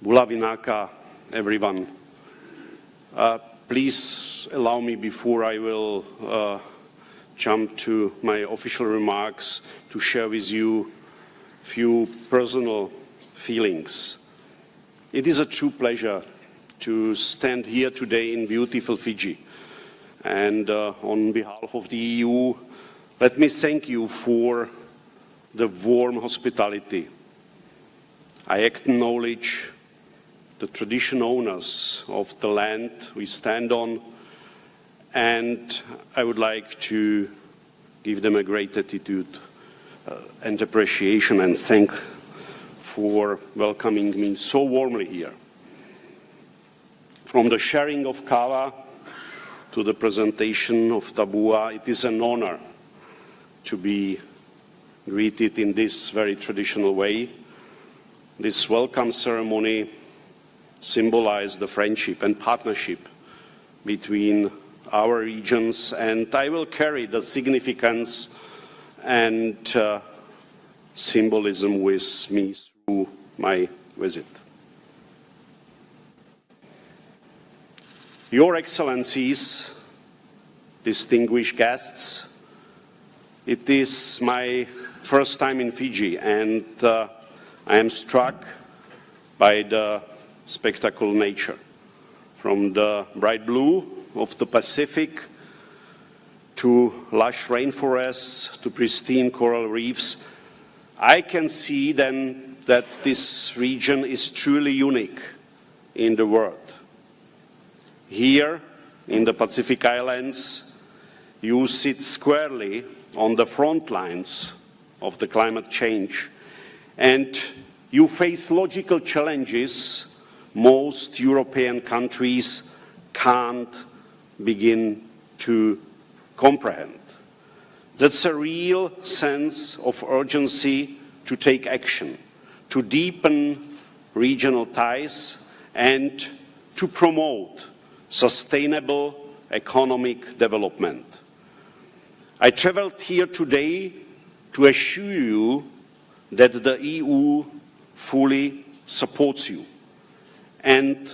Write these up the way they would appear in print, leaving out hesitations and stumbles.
Bulavinaka, everyone. Please allow me, before I will jump to my official remarks, to share with you a few personal feelings. It is a true pleasure to stand here today in beautiful Fiji. And on behalf of the EU, let me thank you for the warm hospitality. I acknowledge the traditional owners of the land we stand on, and I would like to give them a great attitude and appreciation and thank for welcoming me so warmly here. From the sharing of kava to the presentation of tabua, it is an honor to be greeted in this very traditional way. This welcome ceremony symbolizes the friendship and partnership between our regions, and I will carry the significance and symbolism with me through my visit. Your Excellencies, distinguished guests, it is my first time in Fiji, and I am struck by the spectacular nature. From the bright blue of the Pacific to lush rainforests to pristine coral reefs, I can see then that this region is truly unique in the world. Here in the Pacific Islands, you sit squarely on the front lines of the climate change, and you face logical challenges most European countries can't begin to comprehend. That's a real sense of urgency to take action, to deepen regional ties, and to promote sustainable economic development. I traveled here today to assure you that the EU fully supports you, and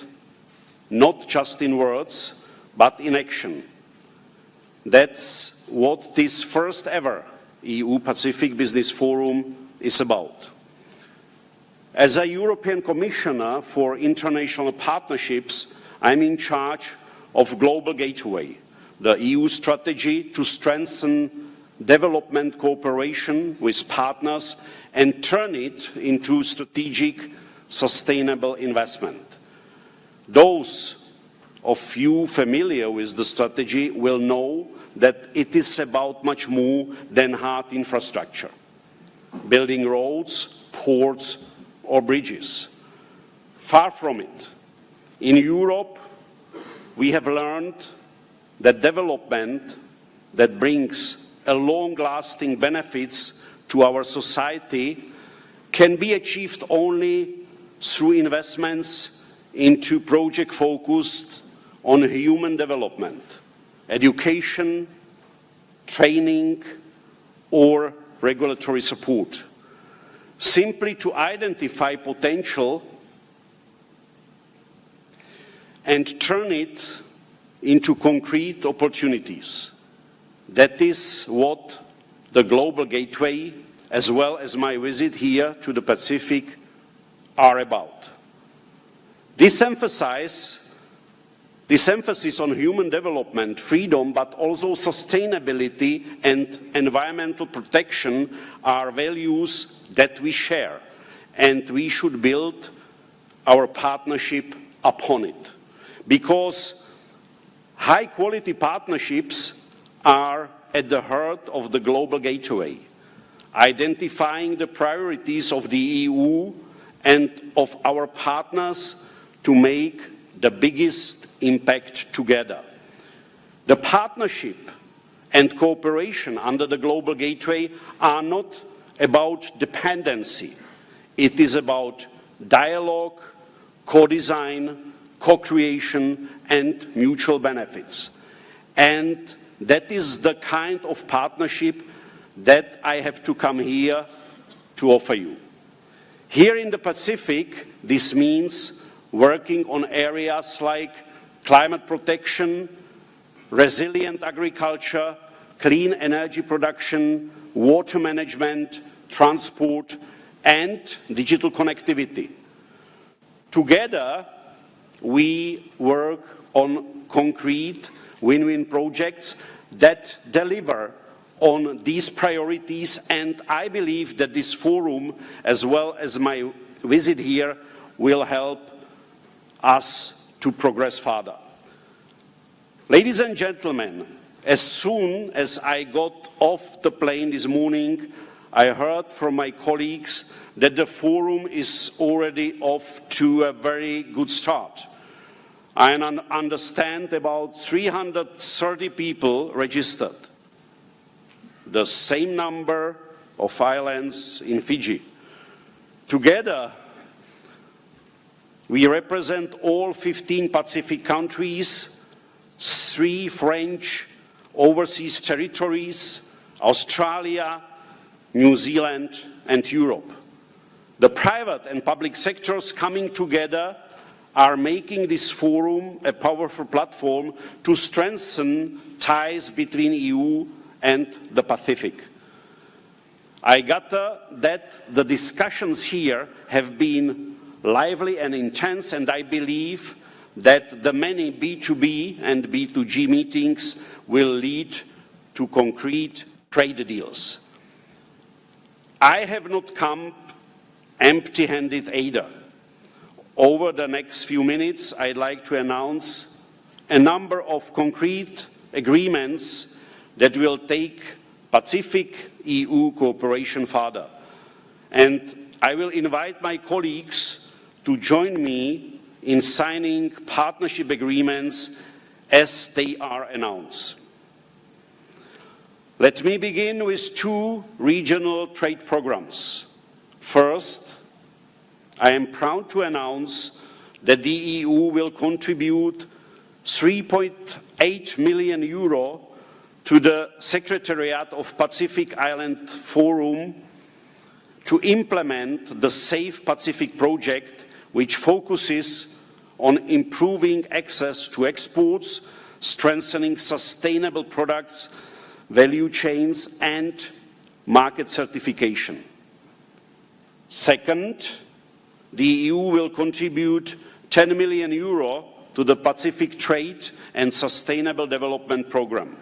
not just in words, but in action. That's what this first ever EU-Pacific Business Forum is about. As a European Commissioner for International Partnerships, I'm in charge of Global Gateway, the EU strategy to strengthen development cooperation with partners and turn it into strategic, sustainable investment. Those of you familiar with the strategy will know that it is about much more than hard infrastructure, building roads, ports, or bridges. Far from it. In Europe, we have learned that development that brings a long-lasting benefits to our society can be achieved only through investments into projects focused on human development, education, training, or regulatory support. Simply to identify potential and turn it into concrete opportunities. That is what the Global Gateway, as well as my visit here to the Pacific, are about. This emphasis on human development, freedom, but also sustainability and environmental protection are values that we share, and we should build our partnership upon it. Because high-quality partnerships are at the heart of the Global Gateway, identifying the priorities of the EU and of our partners to make the biggest impact together. The partnership and cooperation under the Global Gateway are not about dependency. It is about dialogue, co-design, co-creation, and mutual benefits. And that is the kind of partnership that I have to come here to offer you. Here in the Pacific, this means working on areas like climate protection, resilient agriculture, clean energy production, water management, transport, and digital connectivity. Together, we work on concrete win-win projects that deliver on these priorities, and I believe that this forum, as well as my visit here, will help us to progress further. Ladies and gentlemen, as soon as I got off the plane this morning, I heard from my colleagues that the forum is already off to a very good start. I understand about 330 people registered, the same number of islands in Fiji. Together, we represent all 15 Pacific countries, 3 French overseas territories, Australia, New Zealand, and Europe. The private and public sectors coming together are making this forum a powerful platform to strengthen ties between EU and the Pacific. I gather that the discussions here have been lively and intense, and I believe that the many B2B and B2G meetings will lead to concrete trade deals. I have not come empty-handed either. Over the next few minutes, I'd like to announce a number of concrete agreements that will take Pacific-EU cooperation further. And I will invite my colleagues to join me in signing partnership agreements as they are announced. Let me begin with 2 regional trade programs. First, I am proud to announce that the EU will contribute €3.8 million to the Secretariat of Pacific Island Forum to implement the Safe Pacific project, which focuses on improving access to exports, strengthening sustainable products, value chains, and market certification. Second, the EU will contribute €10 million to the Pacific Trade and Sustainable Development Programme.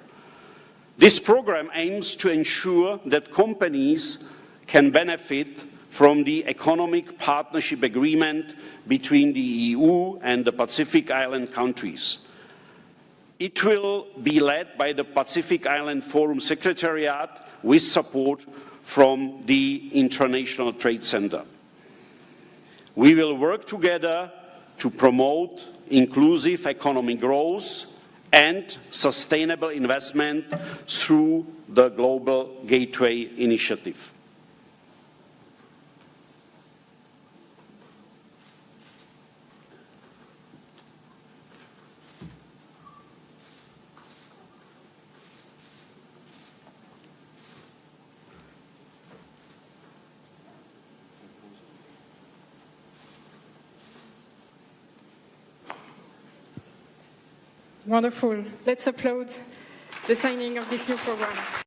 This program aims to ensure that companies can benefit from the Economic Partnership Agreement between the EU and the Pacific Island countries. It will be led by the Pacific Island Forum Secretariat with support from the International Trade Center. We will work together to promote inclusive economic growth and sustainable investment through the Global Gateway Initiative. Wonderful. Let's applaud the signing of this new program.